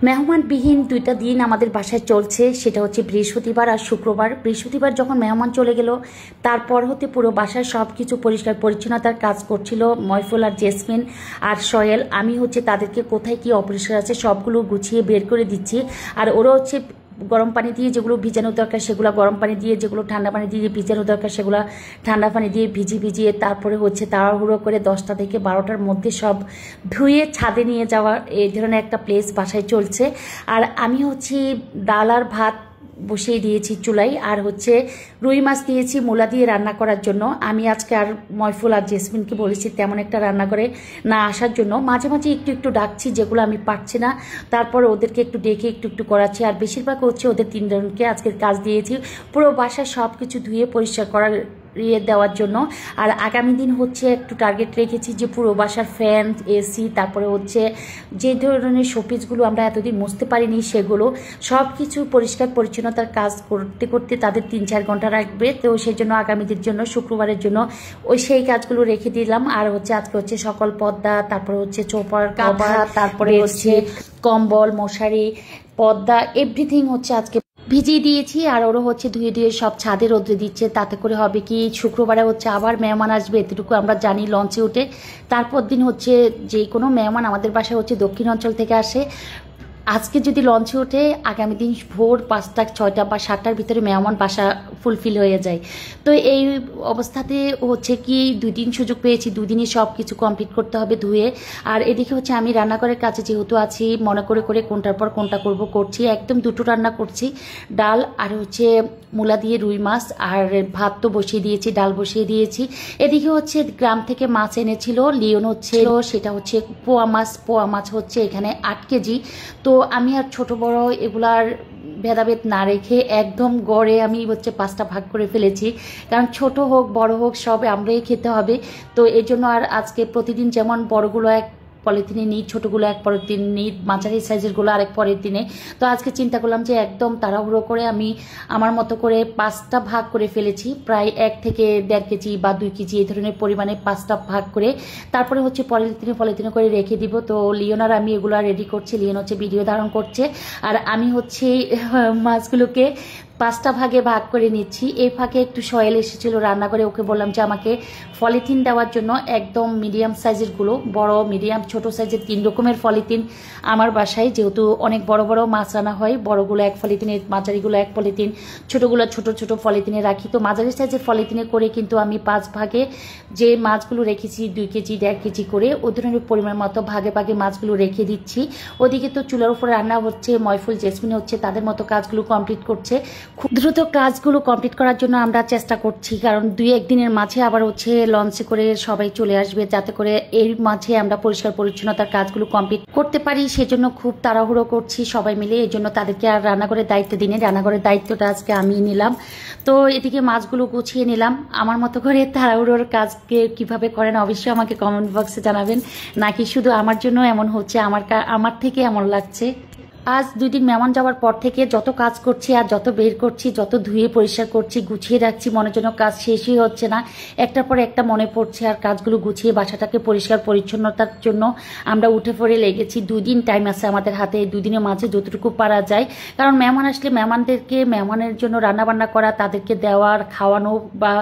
মেহমানবিহীন দুইটা দিন আমাদের বাসায় চলছে, সেটা হচ্ছে বৃহস্পতিবার আর শুক্রবার। বৃহস্পতিবার যখন মেহমান চলে গেল তারপর হতে পুরো বাসায় সব কিছু পরিষ্কার পরিচ্ছন্নতার কাজ করছিল ময়ফুল আর জেসমিন আর সোহেল। আমি হচ্ছে তাদেরকে কোথায় কি অপরিষ্কার আছে সবগুলো গুছিয়ে বের করে দিচ্ছি, আর ওরা হচ্ছে গরম পানি দিয়ে যেগুলো ভিজানো দরকার সেগুলো গরম পানি দিয়ে, যেগুলো ঠান্ডা পানি দিয়ে ভিজানো দরকার সেগুলো ঠান্ডা পানি দিয়ে ভিজিয়ে তারপরে হচ্ছে তাড়াহুড়ো করে 10টা থেকে 12টার মধ্যে সব ধুয়ে ছাদে নিয়ে যাওয়া, এই ধরনের একটা প্লেস বাসায় চলছে। আর আমি হচ্ছে ডাল আর ভাত বসিয়ে দিয়েছি চুলাই, আর হচ্ছে রুই মাছ দিয়েছি মূলা দিয়ে রান্না করার জন্য। আমি আজকে আর ময়ফুল আর জেসমিনকে বলেছি তেমন একটা রান্না করে না আসার জন্য, মাঝে মাঝে একটু একটু ডাকছি যেগুলো আমি পারছি না, তারপর ওদেরকে একটু ডেকে একটু একটু করাচ্ছি। আর বেশিরভাগ হচ্ছে ওদের 3 জনকে আজকের কাজ দিয়েছি পুরো বাসায় সব কিছু ধুয়ে পরিষ্কার করার দেওয়ার জন্য। আর আগামী দিন হচ্ছে একটু টার্গেট রেখেছি যে পুরো বাসার ফ্যান, এসি, তারপরে হচ্ছে যে ধরনের শোপিসগুলো আমরা এতদিন মুছতে পারিনি সেগুলো সব কিছু পরিষ্কার পরিচ্ছন্নতার কাজ করতে করতে তাদের 3-4 ঘন্টা রাখবে। তো সেই জন্য আগামীদের জন্য শুক্রবারের জন্য সেই কাজগুলো রেখে দিলাম। আর হচ্ছে আজকে হচ্ছে সকল পর্দা, তারপরে হচ্ছে চোপার কভার, তারপরে হচ্ছে কম্বল, মশারি, পর্দা, এভরিথিং হচ্ছে আজকে ভিজিয়ে দিয়েছি। আর ওরা হচ্ছে ধুয়ে ধুয়ে সব ছাদে রোদ্রে দিচ্ছে। তাতে করে হবে কি, শুক্রবারে হচ্ছে আবার মেহমান আসবে, এতটুকু আমরা জানি লঞ্চে উঠে। তারপর দিন হচ্ছে যে কোনো মেহমান আমাদের বাসায় হচ্ছে দক্ষিণ অঞ্চল থেকে আসে, আজকে যদি লঞ্চে ওঠে আগামী দিন ভোর 5টা, 6টা বা 7টার ভিতরে মেহমান বাসা ফুলফিল হয়ে যায়। তো এই অবস্থাতে হচ্ছে কি 2 দিন সুযোগ পেয়েছি, 2 দিনই সব কিছু কমপ্লিট করতে হবে ধুয়ে। আর এদিকে হচ্ছে আমি রান্নাঘরের কাছে যেহেতু আছি মনে করে করে কোনটার পর কোনটা করছি, একদম 2টো রান্না করছি, ডাল আর হচ্ছে মূলা দিয়ে রুই মাছ, আর ভাত তো বসিয়ে দিয়েছি, ডাল বসিয়ে দিয়েছি। এদিকে হচ্ছে গ্রাম থেকে মাছ এনেছিল লিওন, হচ্ছে সেটা হচ্ছে পোয়া মাছ হচ্ছে এখানে 8 কেজি। তো আমি আর ছোট বড় এগুলার ভেদাভেদ না রেখে একদম গড়ে আমি হচ্ছে 5টা ভাগ করে ফেলেছি, কারণ ছোট হোক বড় হোক সব আমরাই খেতে হবে। তো এই জন্য আর আজকে প্রতিদিন যেমন বড়গুলো এক পলিথিনে নিই, ছোটোগুলো এক পলিথিন নিই, মাঝারি সাইজেরগুলো আরেক পলিথিনে। তো আজকে চিন্তা করলাম যে একদম তাড়াহুড়ো করে আমি আমার মতো করে 5টা ভাগ করে ফেলেছি, প্রায় 1 থেকে 1.5 কেজি বা 2 কেজি এই ধরনের পরিমাণে 5টা ভাগ করে তারপরে হচ্ছে পলিথিনে করে রেখে দিব। তো লিওন আর আমি এগুলো রেডি করছি, লিওন হচ্ছে ভিডিও ধারণ করছে, আর আমি হচ্ছে মাছগুলোকে 5টা ভাগে ভাগ করে নিচ্ছি। এই ফাঁকে একটু সোহেল এসেছিল রান্না করে, ওকে বললাম যে আমাকে পলিথিন দেওয়ার জন্য একদম মিডিয়াম সাইজের গুলো, বড় মিডিয়াম ছোট সাইজের 3 রকমের পলিথিন আমার বাসায়, যেহেতু অনেক বড় বড় মাছ রান্না হয়, বড়গুলো 1 পলিথিনে, মাঝারিগুলো 1 পলিথিন, ছোটগুলো ছোট ছোট পলিথিনে রাখি। তো মাঝারি সাইজের পলিথিনে করে কিন্তু আমি 5 ভাগে যে মাছগুলো রেখেছি 2 কেজি 1.5 কেজি করে ওই ধরনের পরিমাণ মতো ভাগে ভাগে মাছগুলো রেখে দিচ্ছি। ওদিকে তো চুলার উপর রান্না হচ্ছে, ময়ফুল জেসমিন হচ্ছে তাদের মতো কাজগুলো কমপ্লিট করছে। খুব দ্রুত কাজগুলো কমপ্লিট করার জন্য আমরা চেষ্টা করছি, কারণ 2-1 দিনের মাঝে আবার হচ্ছে লঞ্চে করে সবাই চলে আসবে, যাতে করে এর মাঝে আমরা পরিষ্কার পরিচ্ছন্নতার কাজগুলো কমপ্লিট করতে পারি। সেজন্য খুব তাড়াহুড়ো করছি সবাই মিলে, এই জন্য তাদেরকে আর রান্নাঘরের দায়িত্ব দিনে, রান্নাঘরের দায়িত্বটা আজকে আমি নিলাম। তো এদিকে মাছগুলো গুছিয়ে নিলাম আমার মতো করে। তাড়াহুড়োর কাজকে কিভাবে করেন অবশ্যই আমাকে কমেন্ট বক্সে জানাবেন, নাকি শুধু আমার জন্য এমন হচ্ছে, আমার থেকে এমন লাগছে। আজ 2 দিন মেহমান যাওয়ার পর থেকে যত কাজ করছি আর যত বের করছি, যত ধুয়ে পরিষ্কার করছি, গুছিয়ে রাখছি, মনের জন্য কাজ শেষই হচ্ছে না, একটার পর একটা মনে পড়ছে। আর কাজগুলো গুছিয়ে বাসাটাকে পরিষ্কার পরিচ্ছন্নতার জন্য আমরা উঠে পড়ে লেগেছি। 2 দিন টাইম আছে আমাদের হাতে, 2 দিনের মাঝে যতটুকু পারা যায়, কারণ মেহমান আসলে মেহমানের জন্য রান্নাবান্না করা, তাদেরকে দেওয়ার, খাওয়ানো বা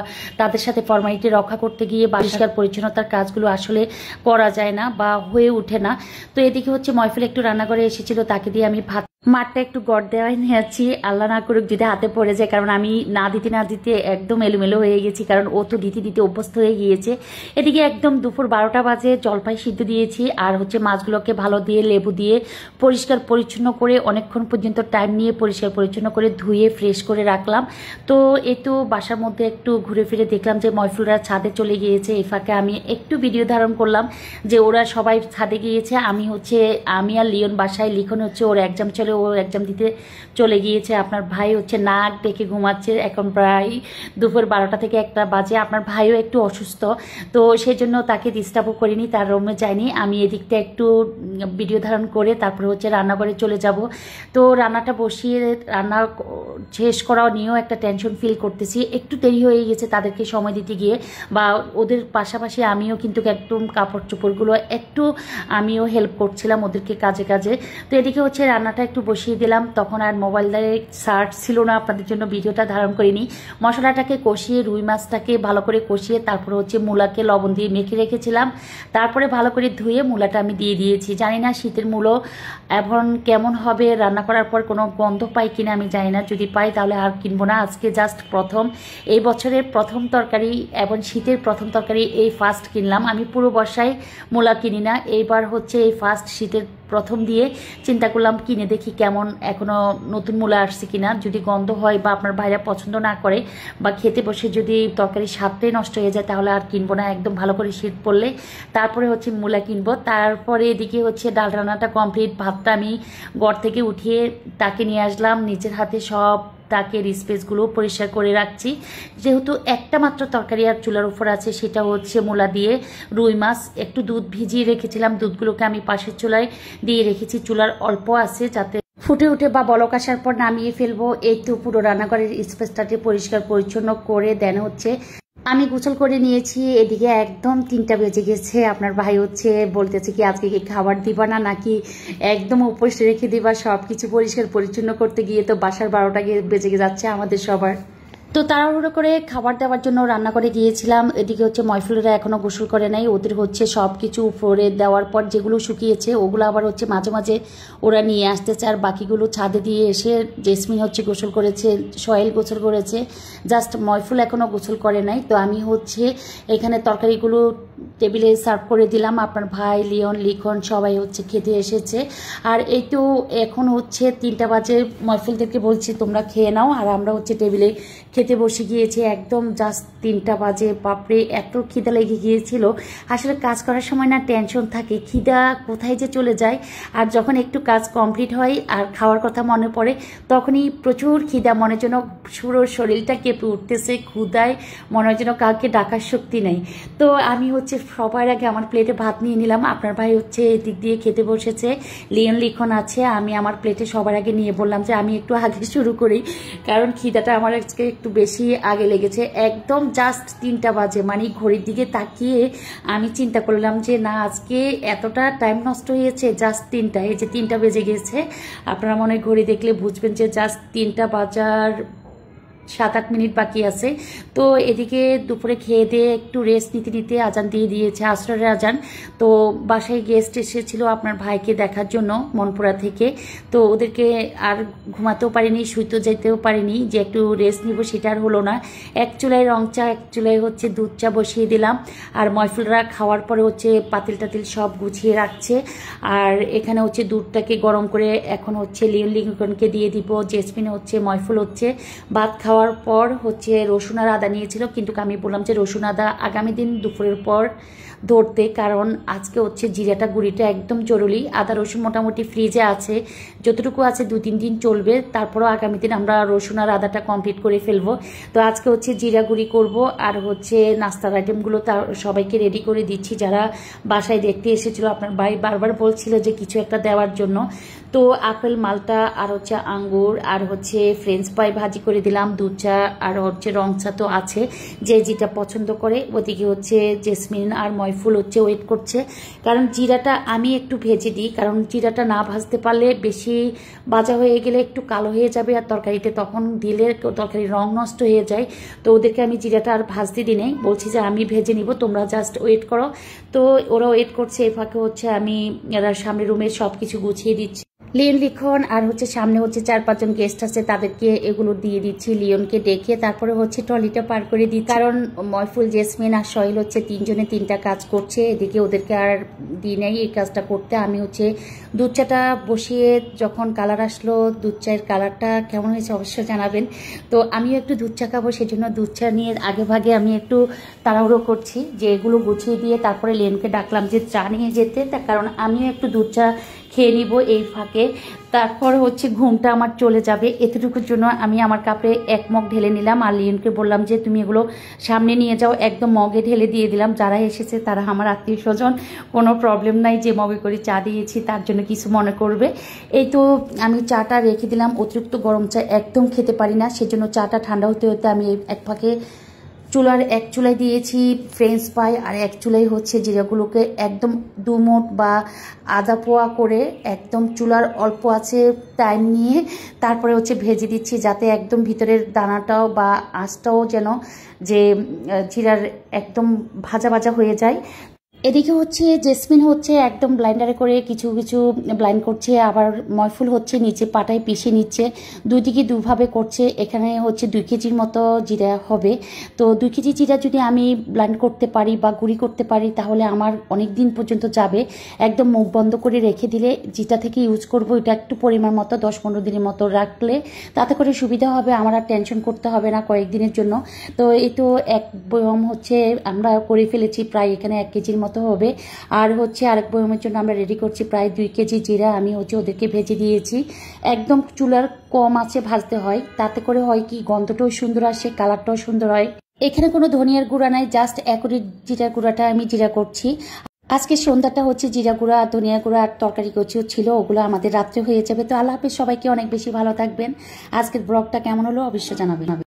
তাদের সাথে ফরমালিটি রক্ষা করতে গিয়ে পরিষ্কার পরিচ্ছন্নতার কাজগুলো আসলে করা যায় না বা হয়ে ওঠে না। তো এদিকে হচ্ছে ময়ফুল একটু রান্না করে এসেছিল, তাকে দিয়ে আমি ভাত মাঠটা একটু গড় দেওয়াই নিয়েছি, আল্লাহ না করুক যদি হাতে পড়ে যায়, কারণ আমি না দিতে একদম এলোমেলো হয়ে গেছি, কারণ ও তো দিতে অভ্যস্ত হয়ে গিয়েছে। এদিকে একদম দুপুর 12টা বাজে জলপাই সিদ্ধ দিয়েছি, আর হচ্ছে মাছগুলোকে ভালো দিয়ে লেবু দিয়ে পরিষ্কার পরিচ্ছন্ন করে অনেকক্ষণ পর্যন্ত টাইম নিয়ে পরিষ্কার পরিচ্ছন্ন করে ধুয়ে ফ্রেশ করে রাখলাম। তো এই তো বাসার মধ্যে একটু ঘুরে ফিরে দেখলাম যে ময়ফুলরা ছাদে চলে গিয়েছে। এই ফাঁকে আমি একটু ভিডিও ধারণ করলাম যে ওরা সবাই ছাদে গিয়েছে, আমি আর লিওন বাসায়, লিখন হচ্ছে ওর এক্সাম চলে, ও এক্সাম দিতে চলে গিয়েছে। আপনার ভাই হচ্ছে নাক ডেকে ঘুমাচ্ছে, এখন প্রায় দুপুর 12টা থেকে 1টা বাজে। আপনার ভাইও একটু অসুস্থ, তো সেই জন্য তাকে ডিস্টার্বও করিনি, তার রুমে যায়নি। আমি এদিকটা একটু ভিডিও ধারণ করে তারপরে হচ্ছে রান্নাঘরে চলে যাব। তো রান্নাটা বসিয়ে রান্না শেষ করা নিয়েও একটা টেনশন ফিল করতেছি, একটু দেরি হয়ে গেছে তাদেরকে সময় দিতে গিয়ে, বা ওদের পাশাপাশি আমিও কিন্তু একদম কাপড় চোপড়গুলো একটু আমিও হেল্প করছিলাম ওদেরকে কাজে কাজে। তো এদিকে হচ্ছে রান্নাটা একটু বসিয়ে দিলাম, তখন আর মোবাইলে সার্চ ছিল না, আপনাদের জন্য ভিডিওটা ধারণ করিনি। মশলাটাকে কষিয়ে রুই মাছটাকে ভালো করে কষিয়ে তারপরে হচ্ছে মূলাকে লবণ দিয়ে মেখে রেখেছিলাম, তারপরে ভালো করে ধুয়ে মূলাটা আমি দিয়ে দিয়েছি। জানি না শীতের মূলো এখন কেমন হবে, রান্না করার পর কোনো গন্ধ পাই কিনা আমি জানি না, যদি পাই তাহলে আর কিনবো না। আজকে জাস্ট প্রথম, এই বছরের প্রথম তরকারি এবং শীতের প্রথম তরকারি এই ফার্স্ট কিনলাম। আমি পুরো বর্ষায় মূলা কিনি না, এইবার হচ্ছে এই ফার্স্ট শীতের প্রথম দিয়ে চিন্তা করলাম কিনে দেখি কেমন, এখনও নতুন মূলা আসছে কিনা। যদি গন্ধ হয় বা আপনার ভাইরা পছন্দ না করে বা খেতে বসে যদি তরকারি স্বাদটাই নষ্ট হয়ে যায় তাহলে আর কিনবো না, একদম ভালো করে শীত পড়লে তারপরে হচ্ছে মূলা কিনবো। তারপরে এদিকে হচ্ছে ডাল রান্নাটা কমপ্লিট, ভাতটা আমি ঘর থেকে উঠিয়ে তাকে নিয়ে আসলাম, নিজের হাতে সব তাকের স্পেসগুলো পরিষ্কার করে রাখছি, যেহেতু একটা মাত্র তরকারি আর চুলার উপর আছে, সেটা হচ্ছে মূলা দিয়ে রুই মাছ। একটু দুধ ভিজিয়ে রেখেছিলাম, দুধগুলোকে আমি পাশের চুলায় দিয়ে রেখেছি, চুলার অল্প আছে যাতে ফুটে উঠে বা বলক আসার পর নামিয়ে ফেলবো। এই তো পুরো রান্নাঘরের স্পেসটাকে পরিষ্কার পরিচ্ছন্ন করে দেন হচ্ছে আমি গোসল করে নিয়েছি। এদিকে একদম 3টা বেজে গেছে। আপনার ভাই হচ্ছে বলতেছে কি আজকে কি খাবার দিবা না নাকি একদম উপোস রেখে দিবা, সব কিছু পরিষ্কার পরিচ্ছন্ন করতে গিয়ে তো বাসার 12টা বেজে যাচ্ছে আমাদের সবার। তো তাড়াহুড়ো করে খাবার দেওয়ার জন্য রান্না করে গিয়েছিলাম। এদিকে হচ্ছে ময়ফুলেরা এখনো গোসল করে নাই, ওদের হচ্ছে সব কিছু উপরে দেওয়ার পর যেগুলো শুকিয়েছে ওগুলো আবার হচ্ছে মাঝে মাঝে ওরা নিয়ে আসতেছে, আর বাকিগুলো ছাদে দিয়ে এসে জেসমিন হচ্ছে গোসল করেছে, সোহেল গোসল করেছে, জাস্ট ময়ফুল এখনো গোসল করে নাই। তো আমি হচ্ছে এখানে তরকারিগুলো টেবিলে সার্ভ করে দিলাম। আপনার ভাই, লিওন, লিখন সবাই হচ্ছে খেতে এসেছে। আর এই তো এখন হচ্ছে 3টা বাজে, ময়ফুলদেরকে বলছি তোমরা খেয়ে নাও, আর আমরা হচ্ছে টেবিলে খেতে বসে গিয়েছি। একদম জাস্ট 3টা বাজে, বাপরে এত খিদা লেগে গিয়েছিল। আসলে কাজ করার সময় না টেনশন থাকে, খিদা কোথায় যে চলে যায়, আর যখন একটু কাজ কমপ্লিট হয় আর খাওয়ার কথা মনে পড়ে তখনই প্রচুর খিদা, মনে যেন পুরো শরীরটা কেঁপে উঠতেছে ক্ষুধায়, মনে হয় যেন কাউকে ডাকার শক্তি নেই। তো আমি হচ্ছে সবার আগে আমার প্লেটে ভাত নিয়ে নিলাম, আপনার ভাই হচ্ছে এদিক দিয়ে খেতে বসেছে, লিওন লিখন আছে। আমি আমার প্লেটে সবার আগে নিয়ে বললাম যে আমি একটু আগে শুরু করি, কারণ খিদাটা আমার আজকে একটু বেশি আগে লেগেছে। একদম জাস্ট 3টা বাজে, মানে ঘড়ির দিকে তাকিয়ে আমি চিন্তা করলাম যে না আজকে এতটা টাইম নষ্ট হয়েছে, জাস্ট 3টা, এই যে 3টা বেজে গেছে। আপনারা মনে হয় ঘড়ি দেখলে বুঝবেন যে জাস্ট 3টা বাজার 7-8 মিনিট বাকি আছে। তো এদিকে দুপুরে খেয়ে দিয়ে একটু রেস্ট নিতে নিতে আজান দিয়ে দিয়েছে, আসরের আজান। তো বাসায় গেস্ট এসেছিল আপনার ভাইকে দেখার জন্য মনপুরা থেকে, তো ওদেরকে আর ঘুমাতেও পারিনি, শুইতেও যেতেও পারিনি, যে একটু রেস্ট নিব সেটা আর হলো না। এক চুলায় রং চা, এক চুলায় হচ্ছে দুধ চা বসিয়ে দিলাম, আর ময়ফুলরা খাওয়ার পরে হচ্ছে পাতিল টাতিল সব গুছিয়ে রাখছে। আর এখানে হচ্ছে দুধটাকে গরম করে এখন হচ্ছে লিওন লিখনকে দিয়ে দিব, জেসমিন হচ্ছে, ময়ফুল হচ্ছে ভাত খাওয়ার পর হচ্ছে রসুন আর আদা নিয়েছিল, কিন্তু আমি বললাম যে রসুন আদা আগামী দিন দুপুরের পর ধরতে, কারণ আজকে হচ্ছে জিরাটা গুঁড়িটা একদম জরুরি। আদা রসুন মোটামুটি ফ্রিজে আছে, যতটুকু আছে 2-3 দিন চলবে, তারপরও আগামী দিন আমরা রসুন আর আদাটা কমপ্লিট করে ফেলবো। তো আজকে হচ্ছে জিরা গুঁড়ি করবো, আর হচ্ছে নাস্তার আইটেমগুলো তার সবাইকে রেডি করে দিচ্ছি যারা বাসায় দেখতে এসেছিল। আপনার ভাই বারবার বলছিল যে কিছু একটা দেওয়ার জন্য, তো আপেল, মালটা আর হচ্ছে আঙ্গুর আর হচ্ছে ফ্রেঞ্চ ফ্রাই ভাজি করে দিলাম, দুধ চা আর হচ্ছে রং চা তো আছে, যে যেটা পছন্দ করে। ওদিকে হচ্ছে জেসমিন আর ময়ফুল হচ্ছে ওয়েট করছে, কারণ জিরাটা আমি একটু ভেজে দিই, কারণ জিরাটা না ভাজতে পারলে বেশি ভাজা হয়ে গেলে একটু কালো হয়ে যাবে, আর তরকারিতে তখন দিলে তরকারির রং নষ্ট হয়ে যায়। তো ওদেরকে আমি জিরাটা আর ভাজতে দিই নাই, বলছি যে আমি ভেজে নিব, তোমরা জাস্ট ওয়েট করো। তো ওরা ওয়েট করছে, এই ফাঁকে হচ্ছে আমি সামনের রুমে সব কিছু গুছিয়ে দিচ্ছি। লিওন লিখন আর হচ্ছে সামনে হচ্ছে 4-5 জন গেস্ট আছে, তাদেরকে এগুলো দিয়ে দিচ্ছি, লিওনকে ডেকে তারপরে হচ্ছে ট্রলিটা পার করে দিই, কারণ ময়ফুল, জেসমিন আর সোহেল হচ্ছে 3 জনে 3টা কাজ করছে, এদিকে ওদেরকে আর দিই নাই এই কাজটা করতে। আমি হচ্ছে দুধ চাটা বসিয়ে যখন কালার আসলো, দুধ চায়ের কালারটা কেমন হয়েছে অবশ্যই জানাবেন। তো আমিও একটু দুধ চা খাবো, সেজন্য দুধ চা নিয়ে আগে ভাগে আমি একটু তাড়াহুড়ো করছি, যে এগুলো গুছিয়ে দিয়ে তারপরে লিওনকে ডাকলাম যে চা নিয়ে যেতে, তার কারণ আমিও একটু দুধ চা খেয়ে নিব এই ফাঁকে। তারপর হচ্ছে ঘুমটা আমার চলে যাবে। এতটুকুর জন্য আমি আমার কাপে 1 মগ ঢেলে নিলাম, আর লিওনকে বললাম যে তুমি এগুলো সামনে নিয়ে যাও, একদম মগে ঢেলে দিয়ে দিলাম। যারা এসেছে তারা আমার আত্মীয় স্বজন, কোনো প্রবলেম নাই যে মগে করে চা দিয়েছি তার জন্য কিছু মনে করবে। এই তো আমি চাটা রেখে দিলাম। অতিরিক্ত গরম চা একদম খেতে পারি না, সেজন্য চাটা ঠান্ডা হতে হতে আমি এক ফাঁকে এক চুলায় দিয়েছি ফ্রেঞ্চ ফ্রাই, আর এক চুলায় হচ্ছে জিরাগুলোকে একদম 2 মুঠ বা আধা পোয়া করে একদম চুলার অল্প আছে টাইম নিয়ে তারপরে হচ্ছে ভেজে দিচ্ছি, যাতে একদম ভিতরের দানাটাও বা আঁচটাও যেন যে জিরার একদম ভাজা ভাজা হয়ে যায়। এদিকে হচ্ছে জেসমিন হচ্ছে একদম ব্লাইন্ডারে করে কিছু কিছু ব্লাইন্ড করছে, আবার ময়ফুল হচ্ছে নিচে পাটায় পিষে নিচ্ছে, দুদিকে দুভাবে করছে। এখানে হচ্ছে 2 কেজির মতো জিরা হবে। তো 2 কেজি জিরা যদি আমি ব্লাইন্ড করতে পারি বা গুঁড়ি করতে পারি তাহলে আমার অনেক দিন পর্যন্ত যাবে। একদম মুখ বন্ধ করে রেখে দিলে, যেটা থেকে ইউজ করব এটা একটু পরিমাণ মতো 10-15 দিনের মতো রাখলে তাতে করে সুবিধা হবে, আমার আর টেনশন করতে হবে না কয়েকদিনের জন্য। তো এই তো এক বয়ম হচ্ছে আমরা করে ফেলেছি, প্রায় এখানে 1 কেজির মতো হবে। আর হচ্ছে আরেক বয়মের জন্য আমরা রেডি করছি প্রায় 2 কেজি জিরা। আমি হচ্ছে ওদেরকে ভেজে দিয়েছি, একদম চুলার কম আছে ভাজতে হয়, তাতে করে হয় কি গন্ধটাও সুন্দর আসে, কালারটাও সুন্দর হয়। এখানে কোনো ধনিয়ার গুঁড়া নাই, জাস্ট একরি জিরার গুঁড়াটা আমি জিরা করছি। আজকে সন্ধ্যাটা হচ্ছে জিরা গুঁড়া আর ধনিয়া গুঁড়া আর তরকারি কচিও ছিল, ওগুলো আমাদের রাত্রে হয়ে যাবে। তো আল্লাহ হাফেজ, সবাইকে অনেক বেশি ভালো থাকবেন। আজকের ব্লগটা কেমন হলো অবশ্যই জানাবেন।